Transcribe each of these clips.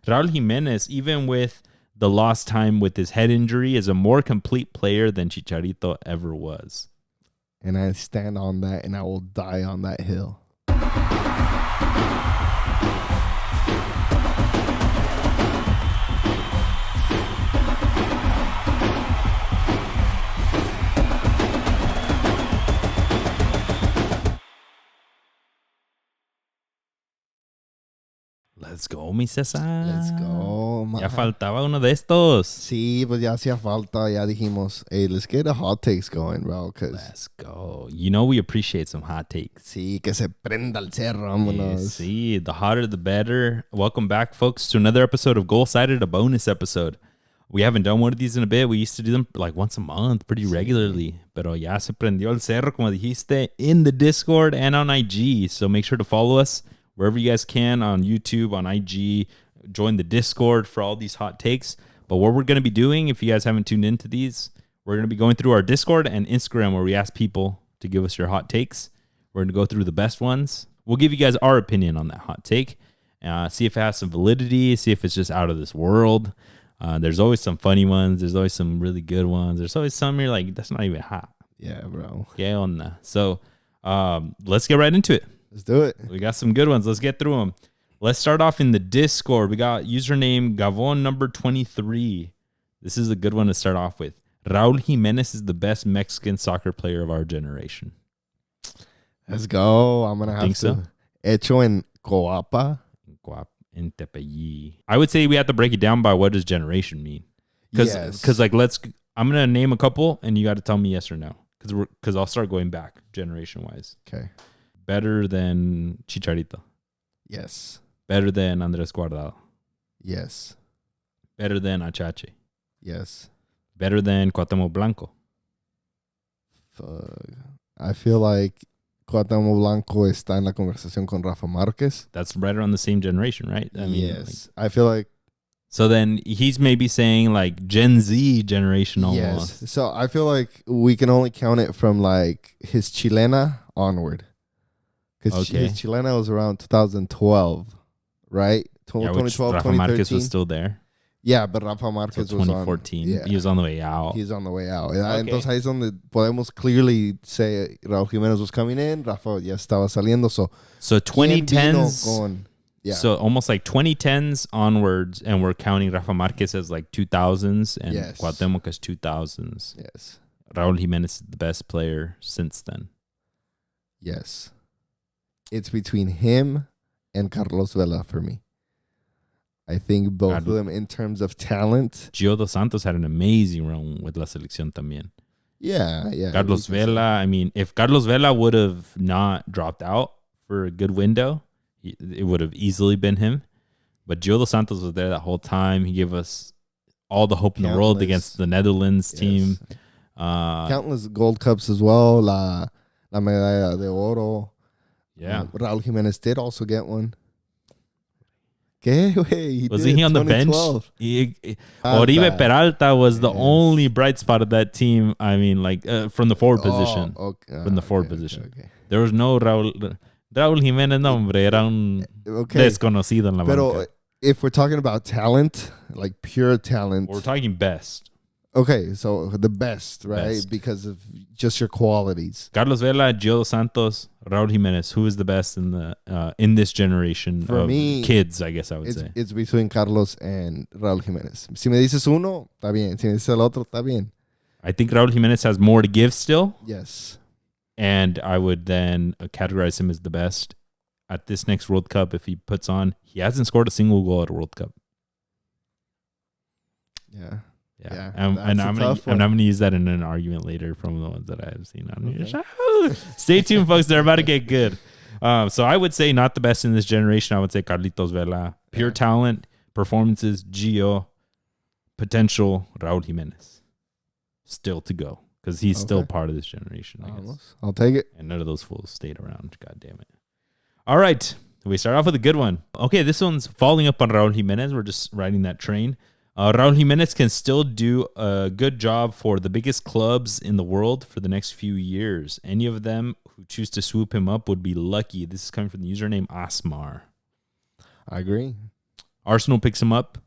Raul Jimenez, even with the lost time with his head injury, is a more complete player than Chicharito ever was. And I stand on that, and I will die on that hill. Let's go, mi César. Let's go, man. Ya faltaba uno de estos. Sí, pues ya hacía falta. Ya dijimos, hey, let's get the hot takes going, bro. Let's go. You know we appreciate some hot takes. Sí, que se prenda el cerro, vámonos. Sí, the hotter the better. Welcome back, folks, to another episode of Goal Sided, a bonus episode. We haven't done one of these in a bit. We used to do them like once a month, pretty regularly. Pero ya se prendió el cerro, como dijiste, in the Discord and on IG. So make sure to follow us wherever you guys can, on YouTube, on IG. Join the Discord for all these hot takes. But what we're going to be doing, if you guys haven't tuned into these, we're going to be going through our Discord and Instagram where we ask people to give us your hot takes. We're going to go through the best ones. We'll give you guys our opinion on that hot take. See if it has some validity. See if it's just out of this world. There's always some funny ones. There's always some really good ones. There's always some you're like, that's not even hot. Yeah, bro. ¿Qué onda? So let's get right into it. Let's do it. We got some good ones. Let's get through them. Let's start off in the Discord. We got username Gavon number 23. This is a good one to start off with. Raul Jimenez is the best Mexican soccer player of our generation. Let's go. I'm going to have to. So? Hecho en Coapa. In Tepeyi. I would say we have to break it down by what does generation mean. Because I'm going to name a couple and you got to tell me yes or no. Because I'll start going back generation-wise. Okay. Better than Chicharito. Yes. Better than Andrés Guardado. Yes. Better than Achache. Yes. Better than Cuauhtémoc Blanco. Fuck. I feel like Cuauhtémoc Blanco está en la conversación con Rafa Márquez. That's right around the same generation, right? I mean, yes. I feel like. So then he's maybe saying like Gen Z generation almost. Yes. So I feel like we can only count it from like his Chilena onward. Because his Chilena was around 2012, right? 2012, Rafa 2013. Márquez was still there. Yeah, but Rafa Márquez so was 2014. On... Yeah. He was on the way out. He's on the way out. Okay. Entonces ahí es donde podemos clearly say Raul Jimenez was coming in, Rafa ya estaba saliendo. So 2010s. Yeah. So almost like 2010s onwards, and we're counting Rafa Márquez as like 2000s and Cuauhtémoc as 2000s. Yes. Raul Jimenez is the best player since then. Yes. It's between him and Carlos Vela for me. I think both of them in terms of talent. Gio dos Santos had an amazing run with La Selección también. Yeah. Carlos Vela, I mean, if Carlos Vela would have not dropped out for a good window, it would have easily been him. But Gio dos Santos was there that whole time. He gave us all the hope in the world against the Netherlands team. Countless Gold Cups as well. La Medalla de Oro. Yeah. Raul Jimenez did also get one. ¿Qué? Was he on the bench? Oribe Peralta was the only bright spot of that team. I mean, like from the forward position. From the forward position. Okay. There was no Raul Jimenez, no, hombre. Era un desconocido en la banca. If we're talking about talent, like pure talent. We're talking best. Okay, so the best, right? Best. Because of just your qualities. Carlos Vela, Gio dos Santos, Raul Jimenez. Who is the best in the in this generation for of me, kids, I guess I would say. It's between Carlos and Raul Jimenez. Si me dices uno, está bien. Si me dices el otro, está bien. I think Raul Jimenez has more to give still. Yes. And I would then categorize him as the best at this next World Cup if he puts on. He hasn't scored a single goal at a World Cup. Yeah. And I'm going to use that in an argument later from the ones that I have seen on here. Stay tuned, folks. They're about to get good. So I would say not the best in this generation. I would say Carlitos Vela. Pure talent, performances, Gio, potential, Raul Jimenez. Still to go because he's still part of this generation. I guess. I'll take it. And none of those fools stayed around. God damn it. All right. We start off with a good one. Okay, this one's following up on Raul Jimenez. We're just riding that train. Raul Jimenez can still do a good job for the biggest clubs in the world for the next few years. Any of them who choose to swoop him up would be lucky. This is coming from the username Asmar. I agree. Arsenal picks him up.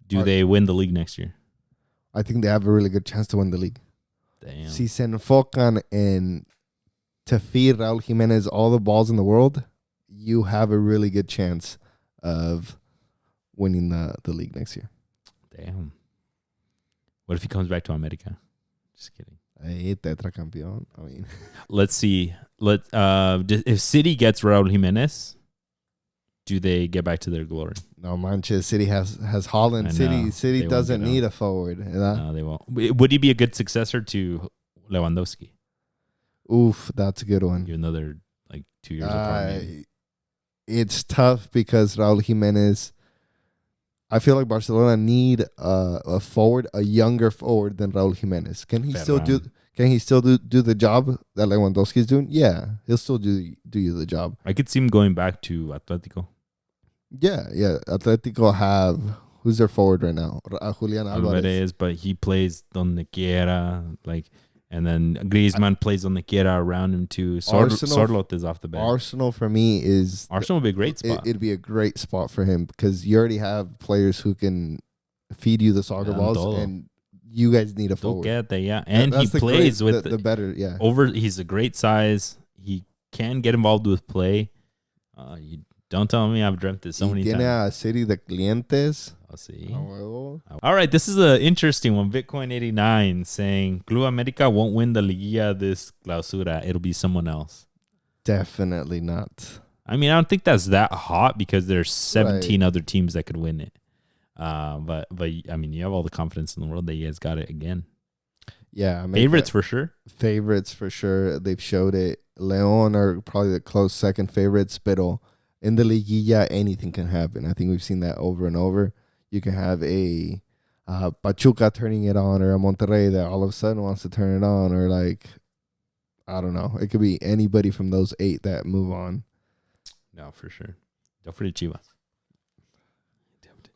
Do they win the league next year? I think they have a really good chance to win the league. Damn. Si se enfocan en to feed Raul Jimenez all the balls in the world, you have a really good chance of winning the league next year. Damn. What if he comes back to America? Just kidding. Hey, tetracampeón. I mean, let's see. If City gets Raul Jimenez, do they get back to their glory? No, Manchester City has Holland. City doesn't need a forward. No, they won't. Would he be a good successor to Lewandowski? Oof, that's a good one. Even though they're like 2 years apart. It's tough because Raul Jimenez, I feel like Barcelona need a forward, a younger forward than Raul Jimenez. Can he still do the job that Lewandowski's doing? Yeah, he'll still do the job. I could see him going back to Atletico. Yeah. Atletico have, who's their forward right now? Julian Alvarez, but he plays donde quiera, and then Griezmann plays donde quiera around him too. Sorloth is off the bench. Arsenal for me is Arsenal would be a great spot. It'd be a great spot for him because you already have players who can feed you the soccer balls, and you guys need a forward. And he plays with the better. Yeah, he's a great size. He can get involved with play. You don't tell me I've dreamt this so many times. Tiene a City de clientes. I'll see. All right, this is an interesting one. Bitcoin 89 saying Club America won't win the Liguilla this clausura. It'll be someone else. Definitely not. I mean, I don't think that's that hot because there's 17 other teams that could win it. But I mean, you have all the confidence in the world that you guys got it again. Yeah, favorites for sure. Favorites for sure. They've showed it. Leon are probably the close second favorites, pero in the Liguilla, anything can happen. I think we've seen that over and over. You can have a Pachuca turning it on, or a Monterrey that all of a sudden wants to turn it on, or I don't know. It could be anybody from those 8 that move on. No, for sure. Don't forget Chivas.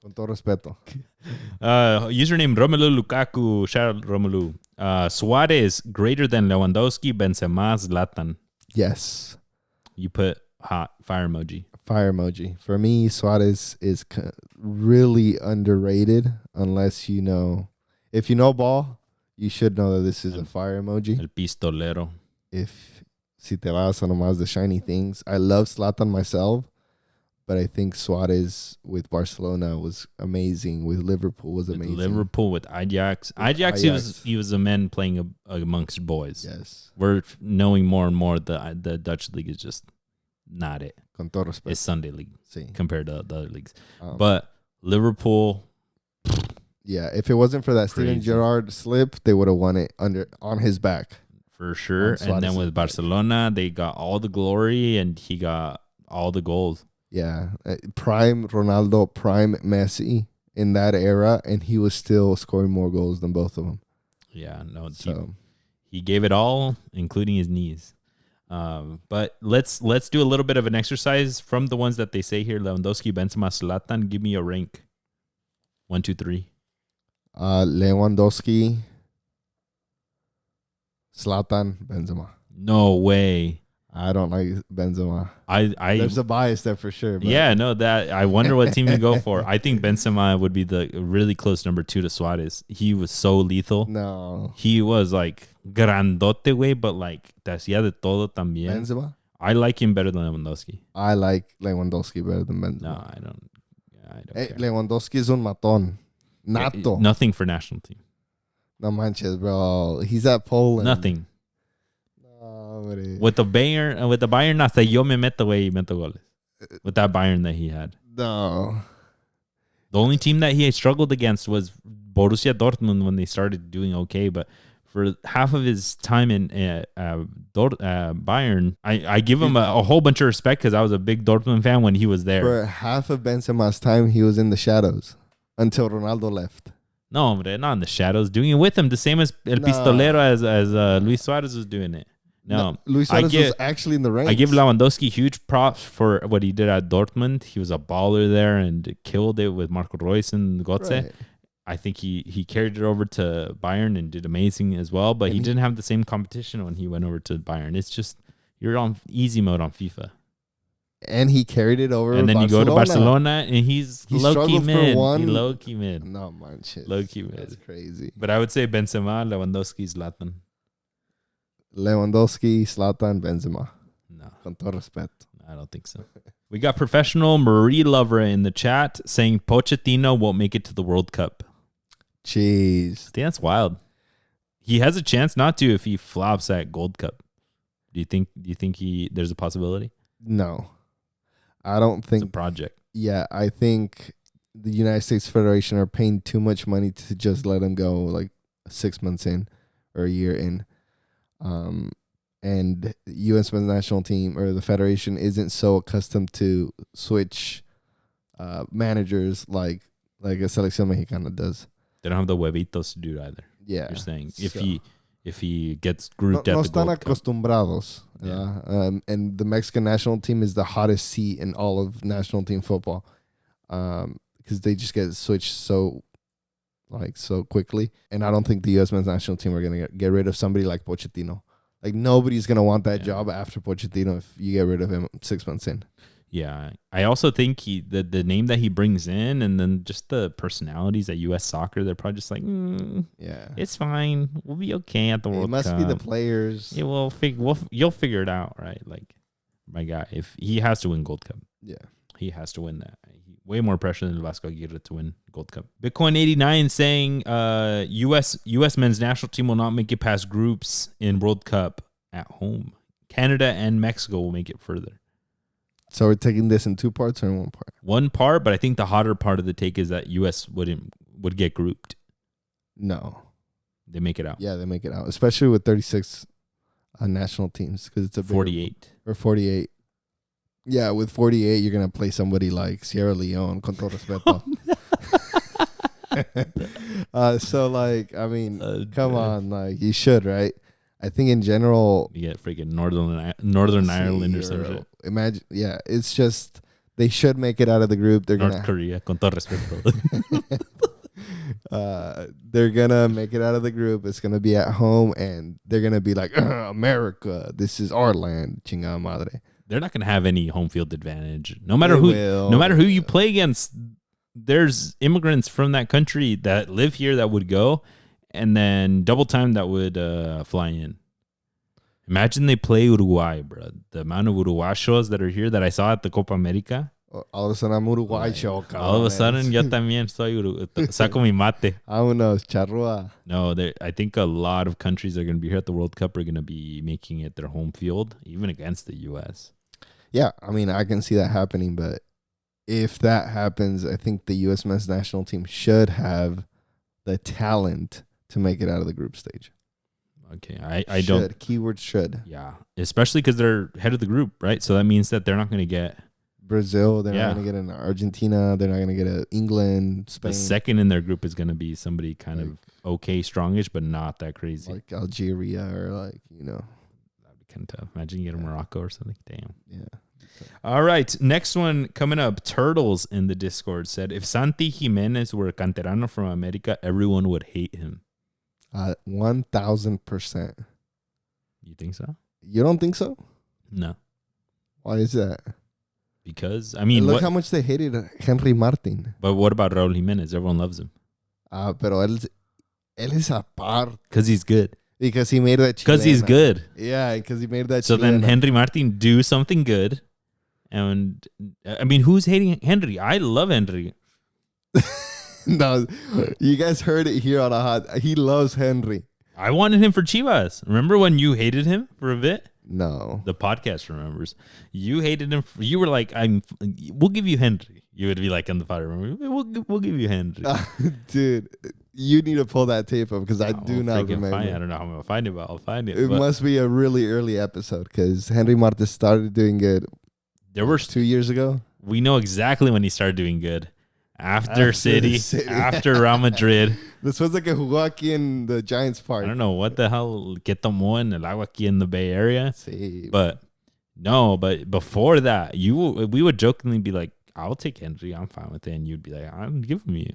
Con todo respeto. Username Romelu Lukaku. Shout out Romelu. Suarez greater than Lewandowski, Benzema, Zlatan. Yes. You put hot fire emoji. Fire emoji. For me, Suarez is really underrated unless you know. If you know ball, you should know that this is a fire emoji. El pistolero. Si te vas a nomás the shiny things. I love Zlatan myself, but I think Suarez with Barcelona was amazing. With Liverpool was amazing. With Liverpool, with Ajax. Ajax. He was a man playing amongst boys. Yes. We're knowing more and more the Dutch league is just not it. Con todo respeto. It's Sunday league compared to the other leagues. But Liverpool. Yeah, if it wasn't for that Steven Gerrard slip, they would have won it on his back. For sure. And then with Barcelona, they got all the glory and he got all the goals. Yeah. Prime Ronaldo, prime Messi in that era, and he was still scoring more goals than both of them. Yeah, no. So he gave it all, including his knees. But let's do a little bit of an exercise from the ones that they say here. Lewandowski, Benzema, Zlatan. Give me a rank. 1, 2, 3. Lewandowski, Zlatan, Benzema. No way. I don't like Benzema. There's a bias there for sure. But. Yeah, no, that I wonder what team you go for. I think Benzema would be the really close number 2 to Suarez. He was so lethal. No. He was grandote, güey, but te hacía de todo también. Benzema? I like him better than Lewandowski. I like Lewandowski better than Benzema. No, I don't care. Lewandowski is un matón. Nato. Nothing for national team. No manches, bro. He's at Poland. Nothing. With the Bayern, hasta yo me meto, güey, y meto goles. With that Bayern that he had. No. The only team that he struggled against was Borussia Dortmund when they started doing okay. But for half of his time in Bayern, I give him a whole bunch of respect because I was a big Dortmund fan when he was there. For half of Benzema's time, he was in the shadows until Ronaldo left. No, hombre, not in the shadows. Doing it with him, the same as El Pistolero as Luis Suarez was doing it. No, Luis Suarez was actually in the ranks. I give Lewandowski huge props for what he did at Dortmund. He was a baller there and killed it with Marco Reus and Götze. Right. I think he carried it over to Bayern and did amazing as well, but he didn't have the same competition when he went over to Bayern. It's just, you're on easy mode on FIFA. And he carried it over. And then you go to Barcelona, and he's low-key mid. He low-key mid. No, man, shit. Low-key mid. That's crazy. But I would say Benzema, Lewandowski, Zlatan. Lewandowski, Zlatan, Benzema. No. Con todo respeto. I don't think so. We got professional Marie Lover in the chat saying Pochettino won't make it to the World Cup. Jeez. I think that's wild. He has a chance not to if he flops at Gold Cup. Do you think there's a possibility? No. I don't think it's a project. Yeah, I think the United States Federation are paying too much money to just let him go like 6 months in or a year in. And U.S. men's national team or the federation isn't so accustomed to switch managers like a Selección Mexicana does. They don't have the huevitos to do it either. Yeah. You're saying if he gets grouped at the Gold Cup. No están acostumbrados. Yeah. And the Mexican national team is the hottest seat in all of national team football. Because they just get switched so quickly. And I don't think the U.S. men's national team are going to get rid of somebody like Pochettino. Like, nobody's going to want that job after Pochettino if you get rid of him 6 months in. Yeah. I also think the name that he brings in and then just the personalities at U.S. soccer, they're probably just like, yeah, it's fine. We'll be okay at the World Cup. It must be the players. Yeah, you'll figure it out, right? Like, my guy, if he has to win Gold Cup. Yeah. He has to win that. Way more pressure than Vasco Aguirre to win Gold Cup. Bitcoin 89 saying U.S. men's national team will not make it past groups in World Cup at home. Canada and Mexico will make it further. So we're taking this in 2 parts or in 1 part? 1 part, but I think the hotter part of the take is that U.S. would get grouped. No. They make it out. Yeah, they make it out, especially with 36 national teams because it's a 48. Or 48. Yeah, with 48, you're going to play somebody like Sierra Leone, con todo respeto. So, like, I mean, come on. Like, you should, right? I think in general... You get freaking Northern Ireland or some shit. Imagine, yeah, it's just... They should make it out of the group. They're North Korea, con todo respeto. They're going to make it out of the group. It's going to be at home, and they're going to be like, America, this is our land, chingada madre. They're not going to have any home field advantage. No matter who you play against, there's immigrants from that country that live here that would go, and then double time that would fly in. Imagine they play Uruguay, bro. The amount of Uruguayos that are here that I saw at the Copa America. All of a sudden, I'm Uruguayo. All of a sudden, yo también soy saco mi mate. Vámonos, charrua. No, I think a lot of countries that are going to be here at the World Cup are going to be making it their home field, even against the U.S. Yeah, I mean, I can see that happening, but if that happens, I think the U.S. men's national team should have the talent to make it out of the group stage. Okay, I don't... Keyword should. Yeah, especially because they're head of the group, right? So that means that they're not going to get... Brazil, they're not going to get an Argentina, they're not going to get an England, Spain. The second in their group is going to be somebody kind of okay, strongish, but not that crazy. Like Algeria or like, That'd be kind of tough. Imagine you get a Morocco or something. Damn. Yeah. All right, next one coming up. Turtles in the Discord said, if Santi Jimenez were a canterano from America, everyone would hate him. 1,000%. You think so? You don't think so? No. Why is that? Because, I mean... Look how much they hated Henry Martin. But what about Raul Jimenez? Everyone loves him. Pero él es aparte. Because he's good. Because he made that chilena. Because he's good. Yeah, because he made that So then Henry Martin do something good. And, I mean, who's hating Henry? I love Henry. No, you guys heard it here on a hot... He loves Henry. I wanted him for Chivas. Remember when you hated him for a bit? No. The podcast remembers. You hated him. You were like, we'll give you Henry. You would be like on the fire. We'll give you Henry. Dude, you need to pull that tape up because I do not remember. I don't know how I'm going to find it, but I'll find it. It must be a really early episode because Henry Martin started doing good. There were 2 years ago. We know exactly when he started doing good. After City, after Real Madrid. Después de que jugó aquí in the Giants Park. I don't know what the hell que tomó en el agua aquí in the Bay Area. Sí. But before that, we would jokingly be like, I'll take Henry. I'm fine with it. And you'd be like, I'm giving you.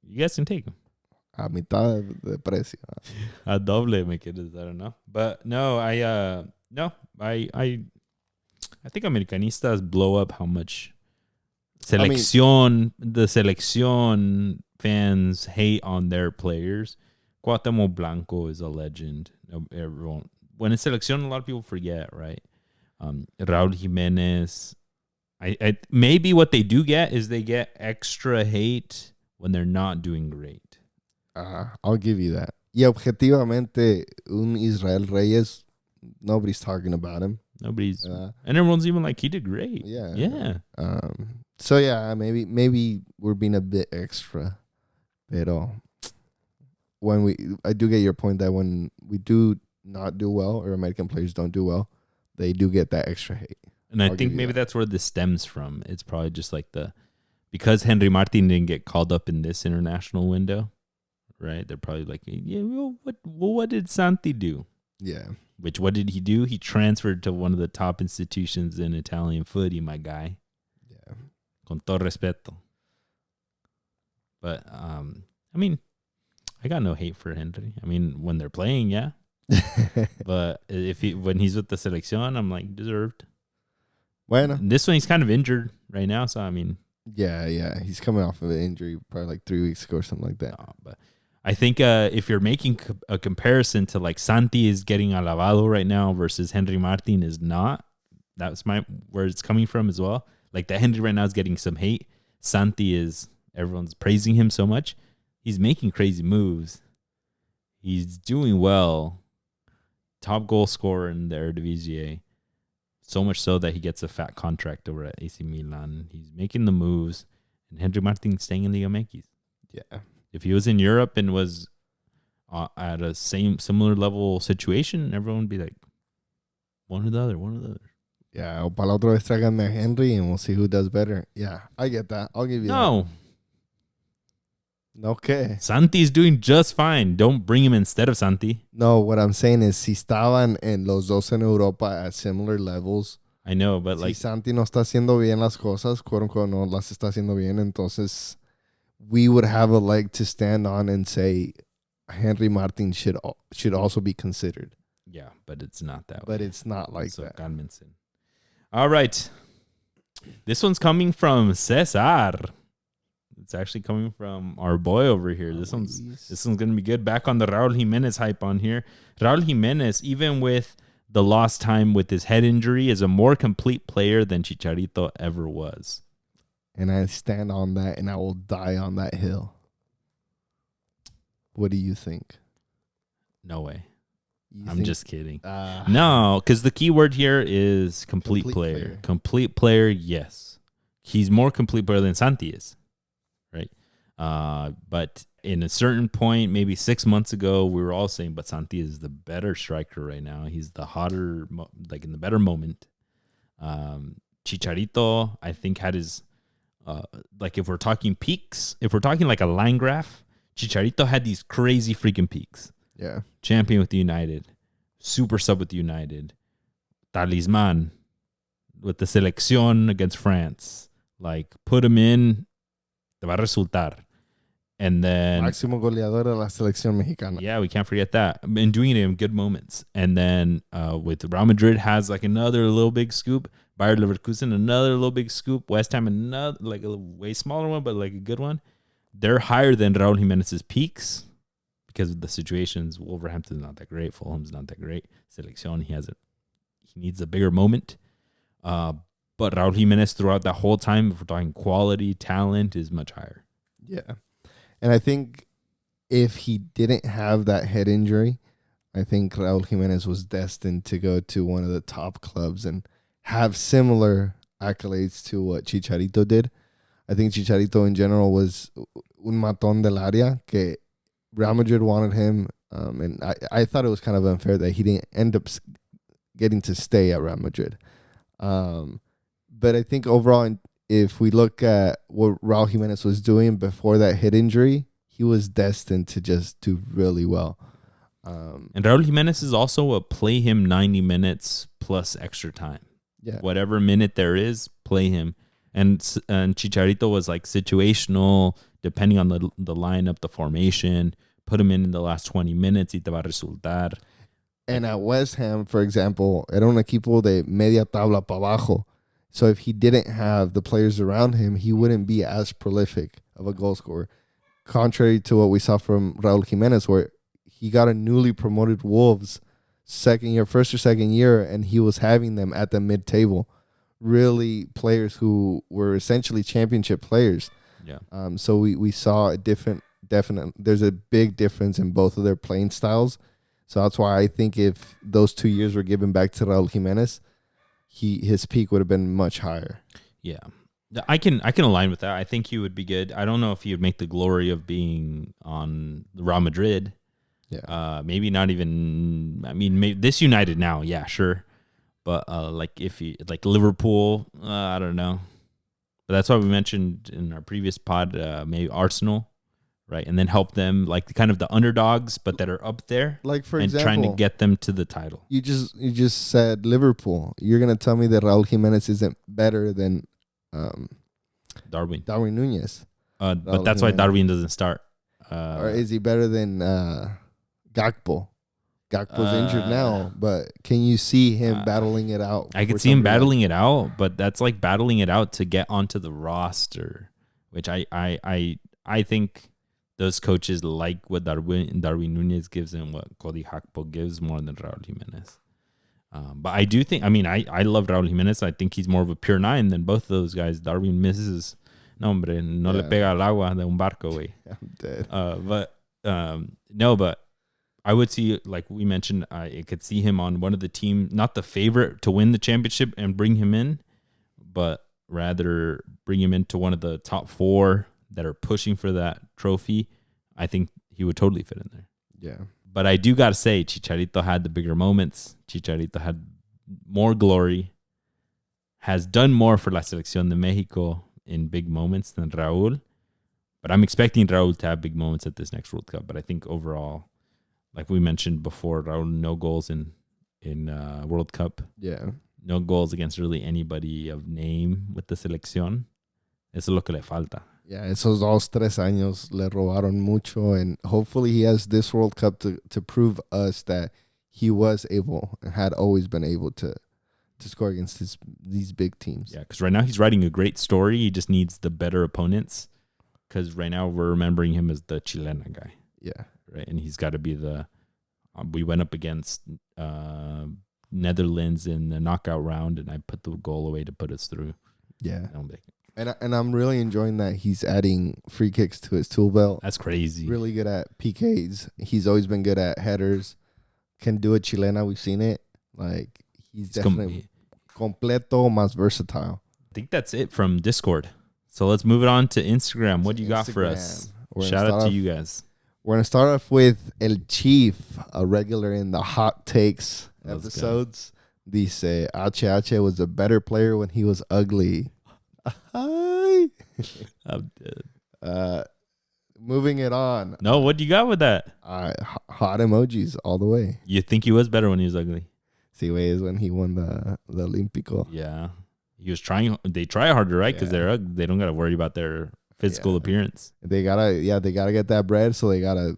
You guys can take him. A mitad de precio. A doble, me quieres. I don't know. But no, I I think Americanistas blow up how much the selección fans hate on their players. Cuauhtémoc Blanco is a legend. Everyone, when it's selección, a lot of people forget, right? Raul Jimenez. I maybe what they do get is they get extra hate when they're not doing great. I'll give you that. Y objetivamente, un Israel Reyes, nobody's talking about him. Nobody's, and everyone's even like, he did great. Yeah. So yeah, maybe we're being a bit extra, pero I do get your point that when we do not do well or American players don't do well, they do get that extra hate. And I think maybe that's where this stems from. It's probably just like because Henry Martin didn't get called up in this international window, right? They're probably like, yeah, well, what did Santi do? Yeah. What did he do? He transferred to one of the top institutions in Italian footy, my guy. Yeah. Con todo respeto. But, I mean, I got no hate for Henry. I mean, when they're playing, yeah. But when he's with the selección, I'm like, deserved. Bueno. This one, he's kind of injured right now, so I mean. Yeah. He's coming off of an injury probably like 3 weeks ago or something like that. No, but I think if you're making a comparison to like Santi is getting alabado right now versus Henry Martin is not, that's where it's coming from as well. Like that Henry right now is getting some hate. Santi everyone's praising him so much. He's making crazy moves. He's doing well. Top goal scorer in the Eredivisie. So much so that he gets a fat contract over at AC Milan. He's making the moves. And Henry Martin staying in Liga MX. Yeah. If he was in Europe and was at a similar level situation, everyone would be like, one or the other. Yeah, o para la otra vez tráiganme a Henry and we'll see who does better. Yeah, I get that. I'll give you that. No, okay. Santi's doing just fine. Don't bring him instead of Santi. No, what I'm saying is si estaban en los dos en Europa at similar levels. I know, but si Santi no está haciendo bien las cosas, quote unquote, no las está haciendo bien, entonces we would have a leg to stand on and say Henry Martin should also be considered. Yeah, but it's not that way. But it's not like so that. All right. This one's coming from Cesar. It's actually coming from our boy over here. This one's going to be good. Back on the Raul Jimenez hype on here. Raul Jimenez, even with the lost time with his head injury, is a more complete player than Chicharito ever was. And I stand on that, and I will die on that hill. What do you think? No way. I'm just kidding. No, because the key word here is complete player. Complete player, yes. He's more complete player than Santi is, right? But in a certain point, maybe 6 months ago, we were all saying, but Santi is the better striker right now. He's the hotter, like in the better moment. Chicharito, I think, had his... like if we're talking peaks, if we're talking like a line graph, Chicharito had these crazy freaking peaks. Yeah. Champion with the United, super sub with the United, talisman with the selección against France. Like put him in, te va a resultar. And then máximo goleador de la selección mexicana. Yeah, we can't forget that. And doing it in good moments. And then with Real Madrid has like another little big scoop. Bayer Leverkusen, another little big scoop. West Ham, another like a way smaller one, but like a good one. They're higher than Raul Jimenez's peaks because of the situations. Wolverhampton's not that great. Fulham's not that great. Selección, he needs a bigger moment. But Raul Jimenez throughout that whole time, if we're talking quality, talent, is much higher. Yeah. And I think if he didn't have that head injury, I think Raul Jimenez was destined to go to one of the top clubs and have similar accolades to what Chicharito did. I think Chicharito in general was un matón del área, que Real Madrid wanted him. And I thought it was kind of unfair that he didn't end up getting to stay at Real Madrid. But I think overall, if we look at what Raul Jimenez was doing before that hip injury, he was destined to just do really well. And Raul Jimenez is also a play him 90 minutes plus extra time. Yeah. Whatever minute there is, play him. And Chicharito was like situational, depending on the lineup, the formation. Put him in the last 20 minutes, y te va a resultar. And at West Ham, for example, era un equipo de media tabla para abajo. So if he didn't have the players around him, he wouldn't be as prolific of a goal scorer. Contrary to what we saw from Raul Jimenez, where he got a newly promoted Wolves first or second year, and he was having them at the mid-table. Really players who were essentially championship players. Yeah. So we saw a there's a big difference in both of their playing styles. So that's why I think if those 2 years were given back to Raul Jimenez, his peak would have been much higher. Yeah. I can align with that. I think he would be good. I don't know if he would make the glory of being on Real Madrid. Yeah. Maybe not even. I mean, maybe this United now. Yeah, sure. But like if he like Liverpool, I don't know. But that's why we mentioned in our previous pod, maybe Arsenal, right? And then help them like kind of the underdogs, but that are up there, like for and example, trying to get them to the title. You just said Liverpool. You're gonna tell me that Raul Jimenez isn't better than Darwin Núñez? but that's why Darwin doesn't start. Or is he better than Gakpo? Gakpo's injured now, but can you see him battling it out? I could see him battling it out, but that's like battling it out to get onto the roster, which I think those coaches like what Darwin Núñez gives and what Cody Gakpo gives more than Raul Jimenez. But I do think, I mean, I love Raul Jimenez. I think he's more of a pure 9 than both of those guys. Darwin misses. No, hombre, no le pega al agua de un barco, güey. I'm dead. But I would see, like we mentioned, I could see him on one of the team, not the favorite to win the championship and bring him in, but rather bring him into one of the top 4 that are pushing for that trophy. I think he would totally fit in there. Yeah. But I do got to say, Chicharito had the bigger moments. Chicharito had more glory, has done more for La Selección de Mexico in big moments than Raul. But I'm expecting Raul to have big moments at this next World Cup. But I think overall, like we mentioned before, Raul, no goals in World Cup. Yeah. No goals against really anybody of name with the Selección. Eso es lo que le falta. Yeah, esos 2-3 años le robaron mucho, and hopefully he has this World Cup to prove us that he was able, had always been able to score against these big teams. Yeah, because right now he's writing a great story. He just needs the better opponents, because right now we're remembering him as the Chilena guy. Yeah. Right, and he's got to be the... we went up against Netherlands in the knockout round, and I put the goal away to put us through. Yeah. And I'm really enjoying that he's adding free kicks to his tool belt. That's crazy. Really good at PKs. He's always been good at headers. Can do a chilena. We've seen it. Like, he's definitely completo, más versatile. I think that's it from Discord. So let's move it on to Instagram. What do you got for us? Shout out to you guys. We're going to start off with El Chief, a regular in the Hot Takes episodes. Dice, HH was a better player when he was ugly. Hi. I'm dead. Moving it on. No, what do you got with that? Hot emojis all the way. You think he was better when he was ugly? See, is when he won the Olímpico. Yeah. He was trying. They try harder, right? Because they're ugly. They don't got to worry about their physical appearance. They gotta get that bread, so they gotta,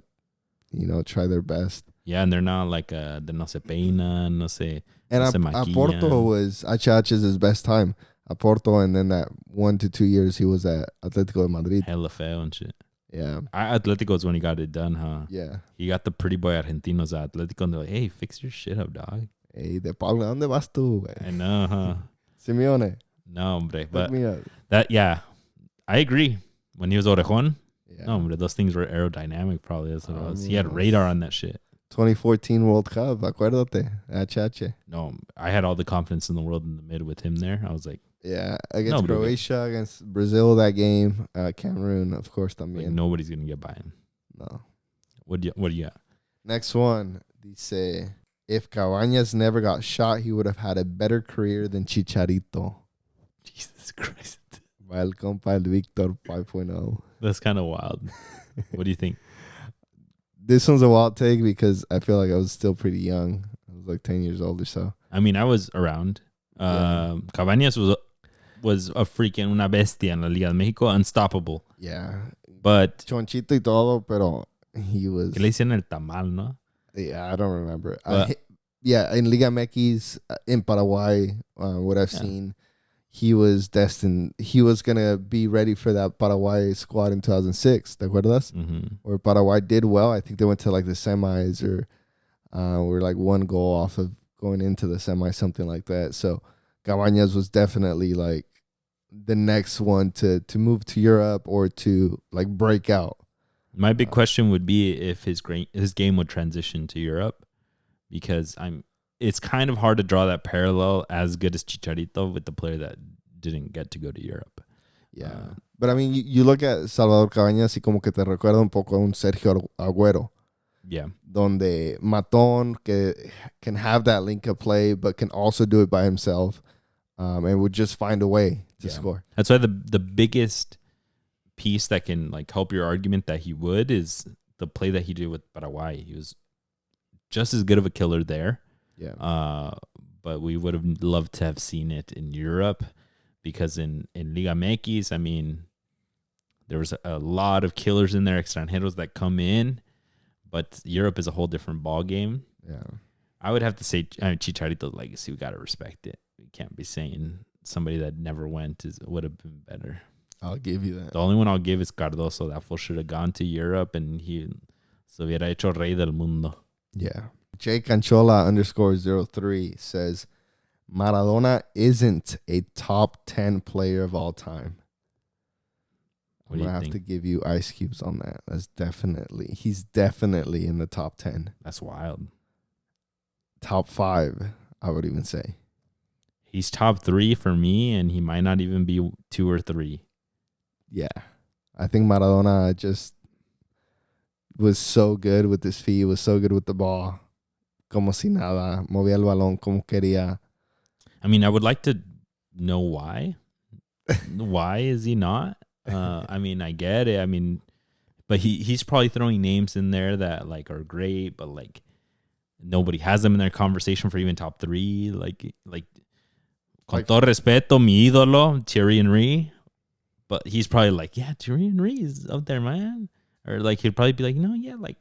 try their best. Yeah, and they're not like de no se peina, no se. And no se maquilla. Porto was HH's his best time. Porto, and then that 1 to 2 years he was at Atletico de Madrid. Hella feo and shit. Yeah. Atletico is when he got it done, huh? Yeah. He got the pretty boy Argentinos at Atletico, and they're like, hey, fix your shit up, dog. Hey, de Pablo, ¿dónde vas tú? I know, huh? Simeone. No, hombre. But me up. I agree. When he was Orejon, yeah. No, hombre, those things were aerodynamic, probably. That's what it was. He had radar on that shit. 2014 World Cup, acuérdate. HH. No, I had all the confidence in the world in the mid with him there. I was like, yeah, against Croatia, against Brazil that game, Cameroon, of course, también. Like nobody's gonna get by him. No. What do you got? Next one, dice, if Cabañas never got shot, he would have had a better career than Chicharito. Jesus Christ. Va el compa el Victor 5.0. That's kind of wild. What do you think? This one's a wild take because I feel like I was still pretty young. I was like 10 years old or so. I mean, I was around. Cabañas was a freaking una bestia en la Liga de México, unstoppable. Yeah. But chonchito y todo, pero he was... ¿Qué le hicieron el tamal, no? Yeah, I don't remember. Yeah, in Liga MX in Paraguay, what I've seen, he was destined. He was gonna be ready for that Paraguay squad in 2006. ¿Te acuerdas? Mm-hmm. Where Paraguay did well. I think they went to like the semis or were like one goal off of going into the semi, something like that. So Cabañas was definitely like the next one to move to Europe or to like break out. My big question would be if his game would transition to Europe, because it's kind of hard to draw that parallel as good as Chicharito with the player that didn't get to go to Europe. Yeah. But I mean, you look at Salvador Cabañas y como que te recuerda un poco a un Sergio Agüero. Yeah. Donde Matón que can have that link-up play, but can also do it by himself, and would just find a way to score. That's why the biggest piece that can like help your argument that he would is the play that he did with Paraguay. He was just as good of a killer there. Yeah. But we would have loved to have seen it in Europe, because in Liga MX, I mean, there was a lot of killers in there, extranjeros that come in, but Europe is a whole different ball game. Yeah. I would have to say Chicharito's legacy, we got to respect it. We can't be saying somebody that never went would have been better. I'll give you that. The only one I'll give is Cardoso. That fool should have gone to Europe and he se hubiera hecho rey del mundo. Yeah. Jay Canchola _03 says Maradona isn't a top 10 player of all time. I'm going to have to give you ice cubes on that. He's definitely in the top 10. That's wild. Top 5, I would even say. He's top 3 for me, and he might not even be 2 or 3. Yeah. I think Maradona just was so good with his feet, was so good with the ball. Como si nada. Movía el balón como quería. I mean, I would like to know why. Why is he not? I mean, I get it. I mean, but he's probably throwing names in there that like are great, but like nobody has them in their conversation for even top 3. Like con todo respeto, mi ídolo, Thierry Henry. But he's probably like, yeah, Thierry Henry is up there, man. Or like he'd probably be like, no, yeah, like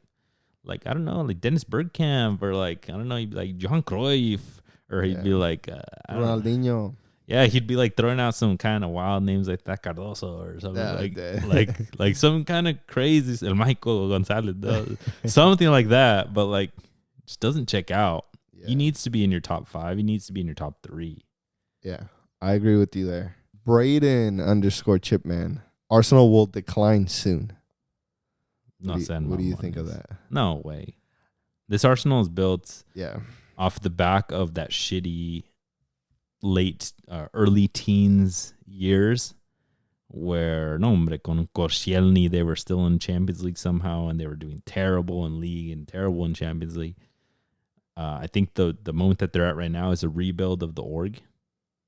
I don't know, like Dennis Bergkamp, or like I don't know, he'd be like Johan Cruyff, or he'd be like Ronaldinho. Yeah, he'd be like throwing out some kind of wild names like that Cardoso or something like some kind of crazy El Michael Gonzalez, something like that. But like, just doesn't check out. Yeah. He needs to be in your top 5. He needs to be in your top 3. Yeah, I agree with you there. Braden _Chipman. Arsenal will decline soon. What do you think of that? No way. This Arsenal is built off the back of that shitty early teens years where con Koscielny they were still in Champions League somehow, and they were doing terrible in league and terrible in Champions League. I think the moment that they're at right now is a rebuild of the org.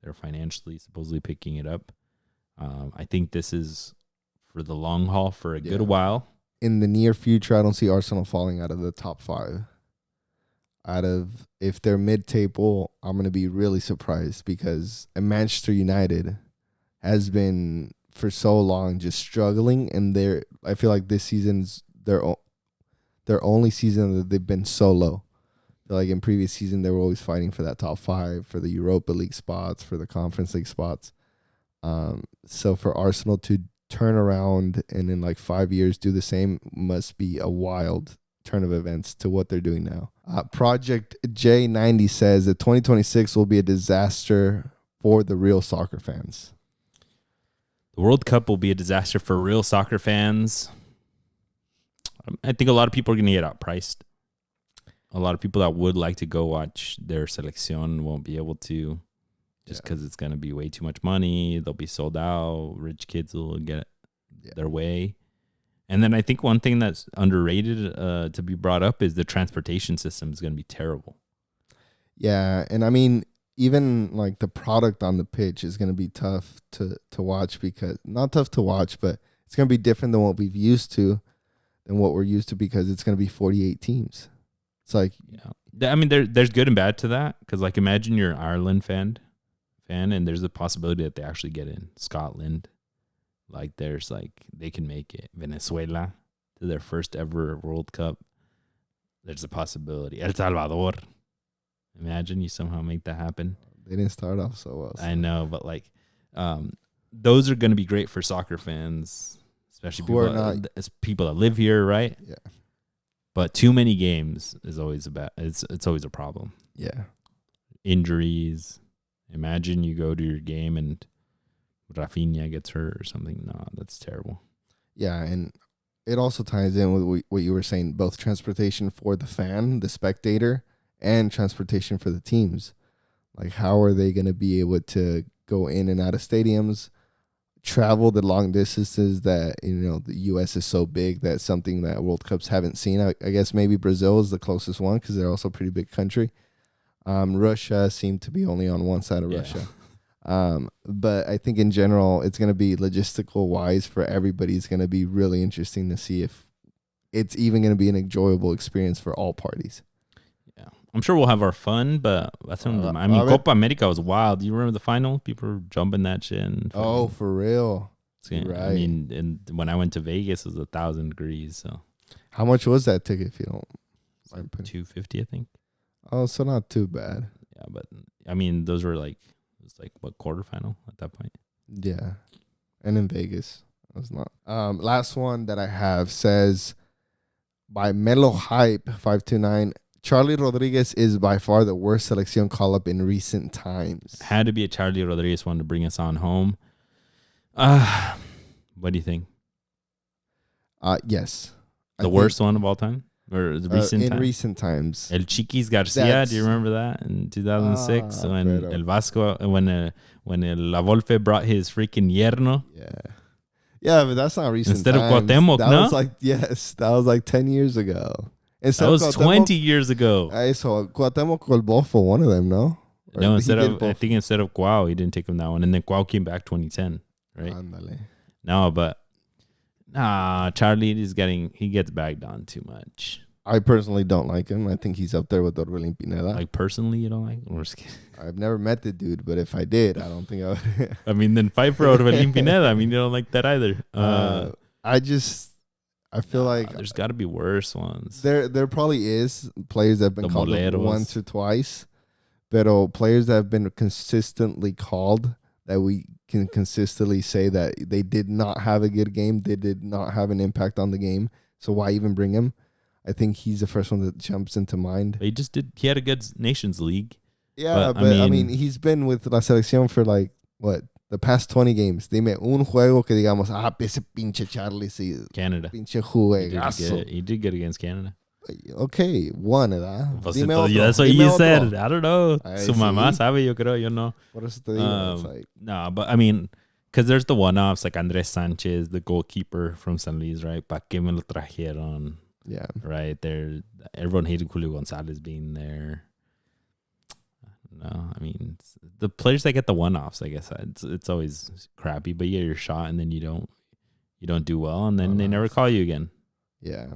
They're financially supposedly picking it up. I think this is for the long haul for a good while. In the near future, I don't see Arsenal falling out of the top 5. If they're mid-table, I'm going to be really surprised, because Manchester United has been for so long just struggling, and I feel like this season's their only season that they've been so low. I feel like in previous season they were always fighting for that top 5, for the Europa League spots, for the Conference League spots. So for Arsenal to turn around and in like 5 years do the same must be a wild turn of events to what they're doing now. Project J90 says that 2026 will be a disaster for the real soccer fans. The World Cup will be a disaster for real soccer fans. I think a lot of people are going to get outpriced. A lot of people that would like to go watch their selección won't be able to, just because it's going to be way too much money. They'll be sold out. Rich kids will get their way. And then I think one thing that's underrated to be brought up is the transportation system is going to be terrible. Yeah, and I mean, even like the product on the pitch is going to be tough to watch, because not tough to watch, but it's going to be different than what we're used to, because it's going to be 48 teams. It's like, I mean, there's good and bad to that, because like imagine you're an Ireland fan, and there's a possibility that they actually get in. Scotland, like there's like they can make it. Venezuela to their first ever World Cup. There's a possibility. El Salvador. Imagine you somehow make that happen. They didn't start off so well. So. I know, but like, those are going to be great for soccer fans, especially people that live here, right? Yeah. But too many games is always it's always a problem. Yeah. Injuries. Imagine you go to your game and Rafinha gets hurt or something. No, that's terrible. Yeah, and it also ties in with what you were saying, both transportation for the fan, the spectator, and transportation for the teams. Like, how are they going to be able to go in and out of stadiums, travel the long distances that, the U.S. is so big that something that World Cups haven't seen. I guess maybe Brazil is the closest one because they're also a pretty big country. Russia seemed to be only on one side of Russia. But I think in general, it's going to be logistical wise for everybody. It's going to be really interesting to see if it's even going to be an enjoyable experience for all parties. Yeah, I'm sure we'll have our fun, but that's Copa America was wild. Do you remember the final? People were jumping that shit. Oh, for real? Right. I mean, and when I went to Vegas, it was 1,000 degrees. So, how much was that ticket? If you don't mind putting $250, I think. Oh, so not too bad. Yeah, but I mean, those were like. What, quarterfinal at that point? Yeah. And in Vegas. It was not. Last one that I have says by Melo Hype 529, Charlie Rodriguez is by far the worst selección call-up in recent times. Had to be a Charlie Rodriguez one to bring us on home. What do you think? Yes. The worst one of all time? Or the recent times. El Chiquis Garcia, do you remember that in 2006 when El Vasco, when La Volpe brought his freaking yerno? Yeah, but that's not recent. Instead of Cuauhtemoc, that was like 10 years ago. That was 20 years ago. So Cuauhtemoc Colbofo, one of them, no? No, instead of Cuau, he didn't take him that one, and then Cuau came back 2010, right? Ándale. No, but. Charlie he gets bagged on too much. I personally don't like him. I think he's up there with Orbelín Pineda. Like, personally, you don't like him? I've never met the dude, but if I did, I don't think I would. I mean, then fight for Orbelín Pineda. I mean, you don't like that either. I feel like there's got to be worse ones. There probably is players that have been called once or twice, but players that have been consistently called that we can consistently say that they did not have a good game. They did not have an impact on the game. So why even bring him? I think he's the first one that jumps into mind. He had a good Nations League. Yeah, but I mean, he's been with La Selección for like, what, the past 20 games. Dime un juego que digamos, ese pinche Charlie, sí. Canada. Pinche juegazo. He did good against Canada. Okay, one, ¿verdad? That's what you said. I don't know. Su mamá sabe, yo creo, yo no. Por eso te digo. No, but I mean, because there's the one-offs like Andrés Sanchez, the goalkeeper from San Luis, right? Pa' que me lo trajeron. Yeah. Right there. Everyone hated Julio Gonzalez being there. No, I mean, the players that get the one-offs, I guess it's always crappy. But yeah, you're shot and then you don't do well, and then they never call you again. Yeah.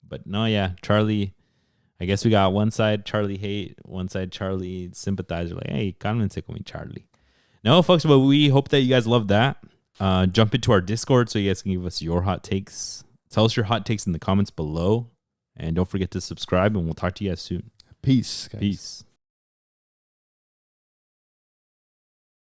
But no, yeah, Charlie, I guess we got one side Charlie hate, one side Charlie sympathizer. Like, hey, cálmense con mi Charlie. No, folks, but we hope that you guys love that. Jump into our Discord so you guys can give us your hot takes. Tell us your hot takes in the comments below. And don't forget to subscribe, and we'll talk to you guys soon. Peace, guys. Peace.